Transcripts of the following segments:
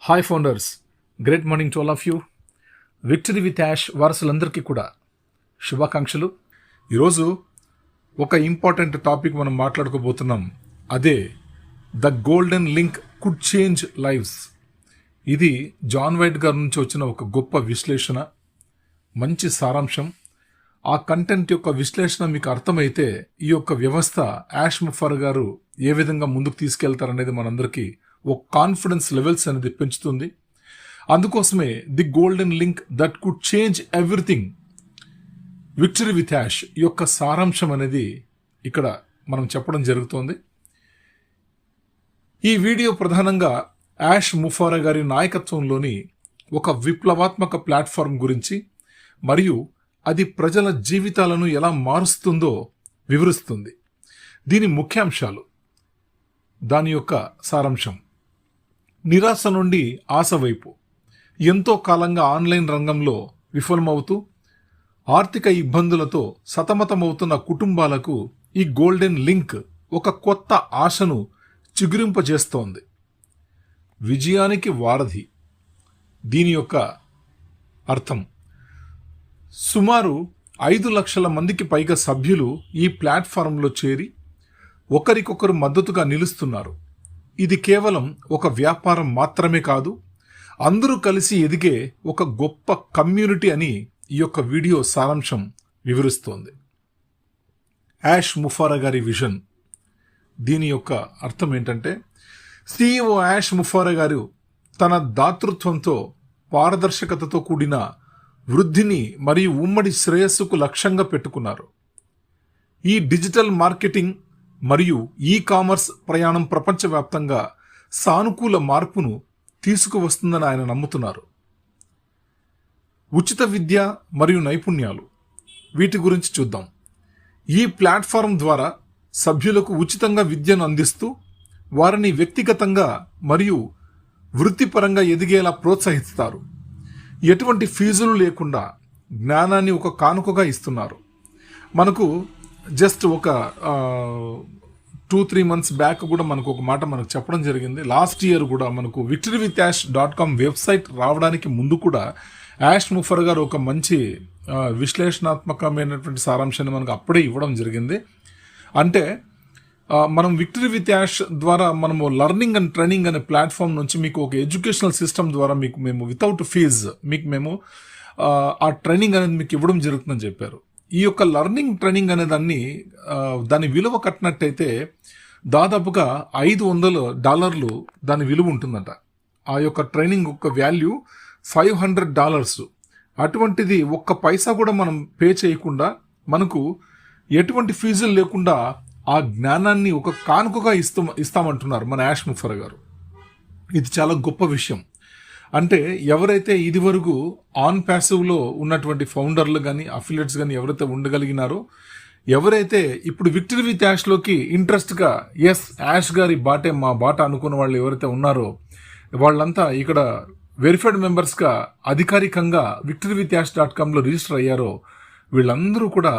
Hi founders, great morning to all of you. Victory with Yash వారసులందరికీ కూడా శుభాకాంక్షలు. ఈరోజు ఒక ఇంపార్టెంట్ టాపిక్ మనం మాట్లాడుకోబోతున్నాం. అదే the golden link could change lives. ఇది జాన్ వైట్ గారి నుంచి వచ్చిన ఒక గొప్ప విశ్లేషణ, మంచి సారాంశం. ఆ కంటెంట్ యొక్క విశ్లేషణ మీకు అర్థమైతే ఈ యొక్క వ్యవస్థ యాష్ ముఫర్ గారు ఏ విధంగా ముందుకు తీసుకెళ్తారనేది మనందరికీ ఒక కాన్ఫిడెన్స్ లెవెల్స్ అనేది పెంచుతుంది. అందుకోసమే the golden link that could change everything, victory with Ash యొక్క సారాంశం అనేది ఇక్కడ మనం చెప్పడం జరుగుతోంది. ఈ వీడియో ప్రధానంగా యాష్ ముఫర్ గారి నాయకత్వంలోని ఒక విప్లవాత్మక ప్లాట్ఫామ్ గురించి మరియు అది ప్రజల జీవితాలను ఎలా మారుస్తుందో వివరిస్తుంది. దీని ముఖ్యాంశాలు, దాని యొక్క సారాంశం: నిరాశ నుండి ఆశ వైపు. ఎంతో కాలంగా ఆన్లైన్ రంగంలో విఫలమవుతూ ఆర్థిక ఇబ్బందులతో సతమతమవుతున్న కుటుంబాలకు ఈ గోల్డెన్ లింక్ ఒక కొత్త ఆశను చిగురింపజేస్తోంది. విజయానికి వారధి. దీని యొక్క అర్థం, సుమారు 5 లక్షల మందికి పైగా సభ్యులు ఈ ప్లాట్ఫారంలో చేరి ఒకరికొకరు మద్దతుగా నిలుస్తున్నారు. ఇది కేవలం ఒక వ్యాపారం మాత్రమే కాదు, అందరూ కలిసి ఎదిగే ఒక గొప్ప కమ్యూనిటీ అని ఈ యొక్క వీడియో సారాంశం వివరిస్తోంది. యాష్ ముఫర్ గారి విజన్. దీని యొక్క అర్థం ఏంటంటే, CEO యాష్ ముఫర్ గారు తన దాతృత్వంతో పారదర్శకతతో కూడిన వృద్ధిని మరియు ఉమ్మడి శ్రేయస్సుకు లక్ష్యంగా పెట్టుకున్నారు. ఈ డిజిటల్ మార్కెటింగ్ మరియు ఈ కామర్స్ ప్రయాణం ప్రపంచవ్యాప్తంగా సానుకూల మార్పును తీసుకువస్తుందని ఆయన నమ్ముతున్నారు. ఉచిత విద్య మరియు నైపుణ్యాలు, వీటి గురించి చూద్దాం. ఈ ప్లాట్ఫారం ద్వారా సభ్యులకు ఉచితంగా విద్యను అందిస్తూ వారిని వ్యక్తిగతంగా మరియు వృత్తిపరంగా ఎదిగేలా ప్రోత్సహిస్తారు. ఎటువంటి ఫీజులు లేకుండా జ్ఞానాన్ని ఒక కానుకగా ఇస్తున్నారు. మనకు జస్ట్ ఒక 2-3 months బ్యాక్ కూడా మనకు ఒక మాట మనకు చెప్పడం జరిగింది. లాస్ట్ ఇయర్ కూడా మనకు victoryWithAsh.com వెబ్సైట్ రావడానికి ముందు కూడా యాష్ ముఫర్ గారు ఒక మంచి విశ్లేషణాత్మకమైనటువంటి సారాంశాన్ని మనకు అప్పుడే ఇవ్వడం జరిగింది. అంటే మనం విక్టరీ విత్ యాష్ ద్వారా మనము లర్నింగ్ అండ్ ట్రైనింగ్ అనే ప్లాట్ఫామ్ నుంచి మీకు ఒక ఎడ్యుకేషనల్ సిస్టమ్ ద్వారా మీకు మేము వితౌట్ ఫీజ్ మీకు మేము ఆ ట్రైనింగ్ అనేది మీకు ఇవ్వడం జరుగుతుందని చెప్పారు. ఈ యొక్క లర్నింగ్ ట్రైనింగ్ అనే దాని విలువ కట్టినట్టయితే దాదాపుగా $500 దాని విలువ ఉంటుందంట. ఆ యొక్క ట్రైనింగ్ యొక్క వాల్యూ $500. అటువంటిది ఒక్క పైసా కూడా మనం పే చేయకుండా మనకు ఎటువంటి ఫీజులు లేకుండా ఆ జ్ఞానాన్ని ఒక కానుకగా ఇస్తామంటున్నారు మన యాష్ ముఫర్ గారు. ఇది చాలా గొప్ప విషయం. అంటే ఎవరైతే ఇదివరకు ఆన్ ప్యాసివ్లో ఉన్నటువంటి ఫౌండర్లు కానీ అఫిలియేట్స్ కానీ ఎవరైతే ఉండగలిగినారో, ఎవరైతే ఇప్పుడు విక్టరీ విత్ యాష్లోకి ఇంట్రెస్ట్గా యాష్ గారి బాటే మా బాట అనుకున్న వాళ్ళు ఎవరైతే ఉన్నారో వాళ్ళంతా ఇక్కడ వెరిఫైడ్ మెంబర్స్గా అధికారికంగా victoryWithAsh.comలో రిజిస్టర్ అయ్యారో వీళ్ళందరూ కూడా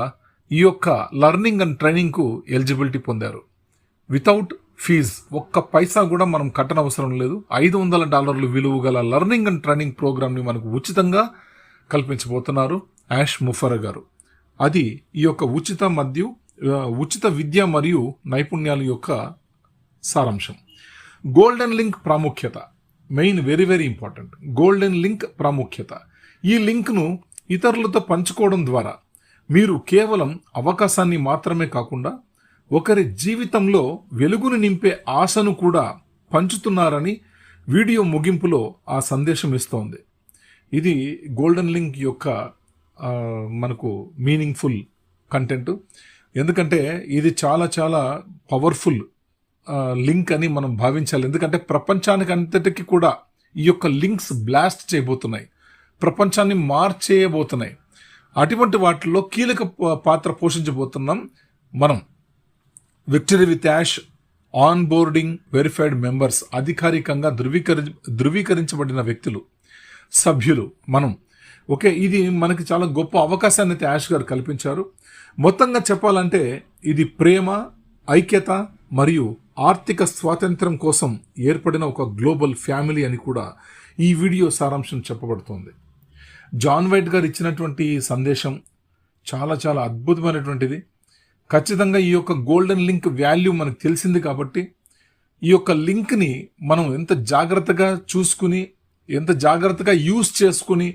ఈ యొక్క లర్నింగ్ అండ్ ట్రైనింగ్కు ఎలిజిబిలిటీ పొందారు. వితౌట్ ఫీజ్, ఒక్క పైసా కూడా మనం కట్టనవసరం లేదు. $500 విలువ గల లర్నింగ్ అండ్ ట్రైనింగ్ ప్రోగ్రామ్ని మనకు ఉచితంగా కల్పించబోతున్నారు యాష్ ముఫర్ గారు. అది ఈ యొక్క ఉచిత విద్య మరియు నైపుణ్యాల యొక్క సారాంశం. గోల్డెన్ లింక్ ప్రాముఖ్యత, main, very very important. Golden link ప్రాముఖ్యత. ఈ లింక్ను ఇతరులతో పంచుకోవడం ద్వారా మీరు కేవలం అవకాశాన్ని మాత్రమే కాకుండా ఒకరి జీవితంలో వెలుగును నింపే ఆశను కూడా పంచుతున్నారని వీడియో ముగింపులో ఆ సందేశం ఇస్తోంది. ఇది గోల్డెన్ లింక్ యొక్క మనకు మీనింగ్ఫుల్ కంటెంట్. ఎందుకంటే ఇది చాలా చాలా పవర్ఫుల్ లింక్ అని మనం భావించాలి. ఎందుకంటే ప్రపంచానికి అంతటికి కూడా ఈ యొక్క లింక్స్ బ్లాస్ట్ చేయబోతున్నాయి, ప్రపంచాన్ని మార్చేయబోతున్నాయి. అటువంటి వాటిల్లో కీలక పాత్ర పోషించబోతున్నాం మనం. Victory with ash onboarding verified members, అధికారికంగా ధృవీకరించబడిన వ్యక్తులు, సభ్యులు మనం. ఓకే, ఇది మనకి చాలా గొప్ప అవకాశాన్ని అయితే యాష్ గారు కల్పించారు. మొత్తంగా చెప్పాలంటే ఇది ప్రేమ, ఐక్యత మరియు ఆర్థిక స్వాతంత్రం కోసం ఏర్పడిన ఒక గ్లోబల్ ఫ్యామిలీ అని కూడా ఈ వీడియో సారాంశం చెప్పబడుతోంది. జాన్ వైట్ గారు ఇచ్చినటువంటి సందేశం చాలా చాలా అద్భుతమైనటువంటిది. ఖచ్చితంగా ఈ యొక్క గోల్డెన్ లింక్ వాల్యూ మనకు తెలిసింది కాబట్టి ఈ యొక్క లింక్ని మనం ఎంత జాగ్రత్తగా చూసుకుని, ఎంత జాగ్రత్తగా యూజ్ చేసుకుని,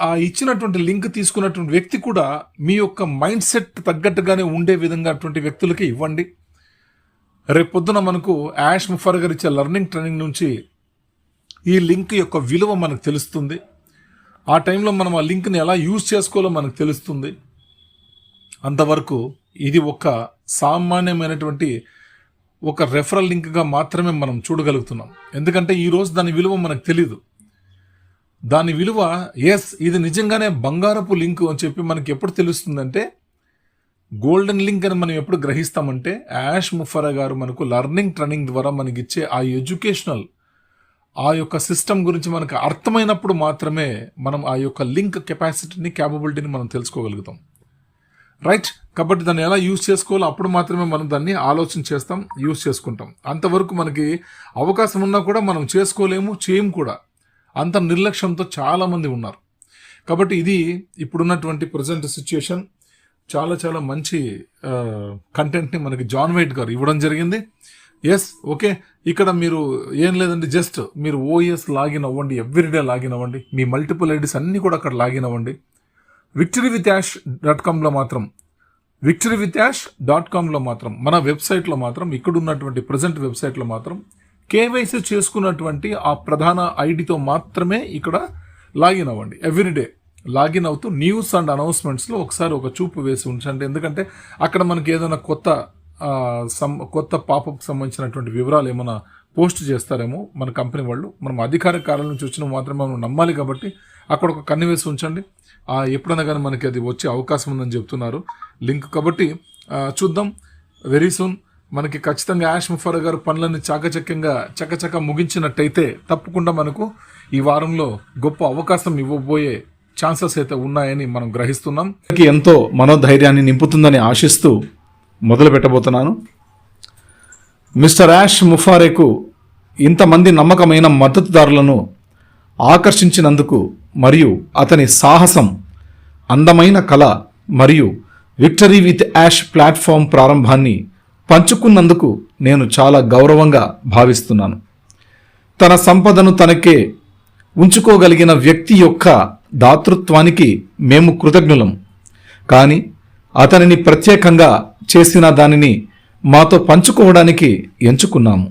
ఆ ఇచ్చినటువంటి లింక్ తీసుకున్నటువంటి వ్యక్తి కూడా మీ యొక్క మైండ్ సెట్ తగ్గట్టుగానే ఉండే విధంగా అటువంటి వ్యక్తులకి ఇవ్వండి. రేపొద్దున మనకు యాష్ ముఫర్ గారు ఇచ్చే లర్నింగ్ ట్రైనింగ్ నుంచి ఈ లింక్ యొక్క విలువ మనకు తెలుస్తుంది. ఆ టైంలో మనం ఆ లింక్ని ఎలా యూజ్ చేసుకోవాలో మనకు తెలుస్తుంది. అంతవరకు ఇది ఒక సామాన్యమైనటువంటి ఒక రెఫరల్ లింక్గా మాత్రమే మనం చూడగలుగుతున్నాం. ఎందుకంటే ఈరోజు దాని విలువ మనకు తెలీదు. దాని విలువ ఇది నిజంగానే బంగారపు లింక్ అని చెప్పి మనకి ఎప్పుడు తెలుస్తుందంటే, గోల్డెన్ లింక్ అని మనం ఎప్పుడు గ్రహిస్తామంటే, యాష్ ముఫరా గారు మనకు లర్నింగ్ ట్రైనింగ్ ద్వారా మనకిచ్చే ఆ ఎడ్యుకేషనల్ ఆ యొక్క సిస్టమ్ గురించి మనకు అర్థమైనప్పుడు మాత్రమే మనం ఆ యొక్క లింక్ కెపాసిటీని, క్యాపబిలిటీని మనం తెలుసుకోగలుగుతాం. రైట్? కాబట్టి దాన్ని ఎలా యూజ్ చేసుకోవాలో అప్పుడు మాత్రమే మనం దాన్ని ఆలోచన చేస్తాం, యూజ్ చేసుకుంటాం. అంతవరకు మనకి అవకాశం ఉన్నా కూడా మనం చేసుకోలేము, చేయం కూడా. అంత నిర్లక్ష్యంతో చాలామంది ఉన్నారు. కాబట్టి ఇది ఇప్పుడున్నటువంటి ప్రజెంట్ సిచ్యుయేషన్. చాలా చాలా మంచి కంటెంట్ని మనకి జాన్ వైట్ గారు ఇవ్వడం జరిగింది. ఓకే, ఇక్కడ మీరు ఏం లేదండి, జస్ట్ మీరు OS లాగిన్ అవ్వండి, ఎవ్రీడే లాగిన్ అవ్వండి, మీ మల్టిపుల్ ఐడీస్ అన్నీ కూడా అక్కడ లాగిన్ అవ్వండి. victoryvithash.com మాత్రం మన వెబ్సైట్లో మాత్రం, ఇక్కడ ఉన్నటువంటి ప్రజెంట్ వెబ్సైట్లో మాత్రం KYC చేసుకున్నటువంటి ఆ ప్రధాన ఐడితో మాత్రమే ఇక్కడ లాగిన్ అవ్వండి. ఎవ్రీడే లాగిన్ అవుతూ న్యూస్ అండ్ అనౌన్స్మెంట్స్లో ఒకసారి ఒక చూపు వేసి ఉంచండి. ఎందుకంటే అక్కడ మనకి ఏదైనా కొత్త పాపప్ సంబంధించినటువంటి వివరాలు ఏమైనా పోస్ట్ చేస్తారేమో మన కంపెనీ వాళ్ళు. మనం అధికారిక కార్యాలయం నుంచి వచ్చిన మాత్రమే మనం నమ్మాలి. కాబట్టి అక్కడ ఒక కన్ను వేసి ఉంచండి. ఎప్పుడైనా కానీ మనకి అది వచ్చే అవకాశం ఉందని చెప్తున్నారు లింక్. కాబట్టి చూద్దాం. వెరీ సూన్ మనకి ఖచ్చితంగా యాష్ ముఫర్ గారు పనులన్నీ చాకచక్యంగా చకచక ముగించినట్టయితే తప్పకుండా మనకు ఈ వారంలో గొప్ప అవకాశం ఇవ్వబోయే ఛాన్సెస్ అయితే ఉన్నాయని మనం గ్రహిస్తున్నాం. ఎంతో మనోధైర్యాన్ని నింపుతుందని ఆశిస్తూ మొదలు పెట్టబోతున్నాను. మిస్టర్ యాష్ ముఫారేకు ఇంతమంది నమ్మకమైన మద్దతుదారులను ఆకర్షించినందుకు మరియు అతని సాహసం, అందమైన కళ మరియు విక్టరీ విత్ యాష్ ప్లాట్ఫామ్ ప్రారంభాన్ని పంచుకున్నందుకు నేను చాలా గౌరవంగా భావిస్తున్నాను. తన సంపదను తనకే ఉంచుకోగలిగిన వ్యక్తి యొక్క దాతృత్వానికి మేము కృతజ్ఞులం. కానీ అతనిని ప్రత్యేకంగా చేసిన దానిని మాతో పంచుకోవడానికి ఎంచుకున్నాము.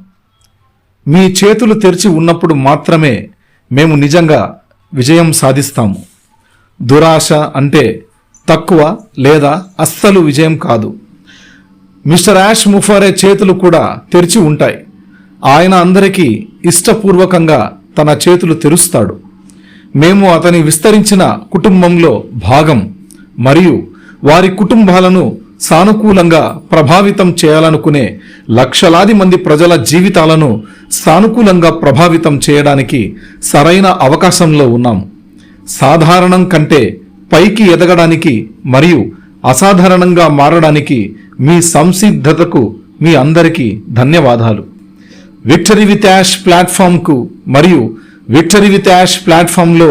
మీ చేతులు తెరిచి ఉన్నప్పుడు మాత్రమే మేము నిజంగా విజయం సాధిస్తాము. దురాశ అంటే తక్కువ లేదా అస్సలు విజయం కాదు. మిస్టర్ యాష్ ముఫారే చేతులు కూడా తెరిచి ఉంటాయి. ఆయన అందరికీ ఇష్టపూర్వకంగా తన చేతులు తెరుస్తాడు. మేము అతని విస్తరించిన కుటుంబంలో భాగం మరియు వారి కుటుంబాలను సానుకూలంగా ప్రభావితం చేయాలనుకునే లక్షలాది మంది ప్రజల జీవితాలను సానుకూలంగా ప్రభావితం చేయడానికి సరైన అవకాశంలో ఉన్నాము. సాధారణం కంటే పైకి ఎదగడానికి మరియు అసాధారణంగా మారడానికి మీ సంసిద్ధతకు మీ అందరికీ ధన్యవాదాలు. విక్టరీ విత్ యాష్ ప్లాట్ఫామ్కు మరియు విక్టరీ విత్ యాష్ ప్లాట్ఫామ్లో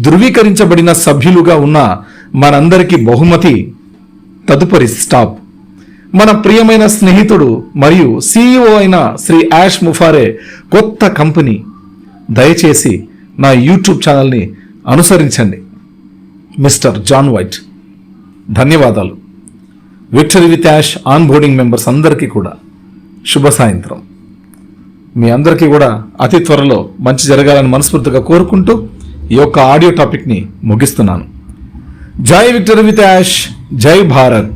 ధృవీకరించబడిన సభ్యులుగా ఉన్న మనందరికీ బహుమతి తదుపరి స్టాప్. మన ప్రియమైన స్నేహితుడు మరియు CEO అయిన శ్రీ యాష్ ముఫారే కొత్త కంపెనీ. దయచేసి నా యూట్యూబ్ ఛానల్ని అనుసరించండి. Mister John White. ధన్యవాదాలు. Victory with ash onboarding members అందరికీ కూడా శుభ సాయంత్రం. మీ అందరికీ కూడా అతి త్వరలో మంచి జరగాలని మనస్ఫూర్తిగా కోరుకుంటూ ఈ యొక్క ఆడియో టాపిక్ని ముగిస్తున్నాను. జై విక్టరీ విత్ యాష్, జై భారత్.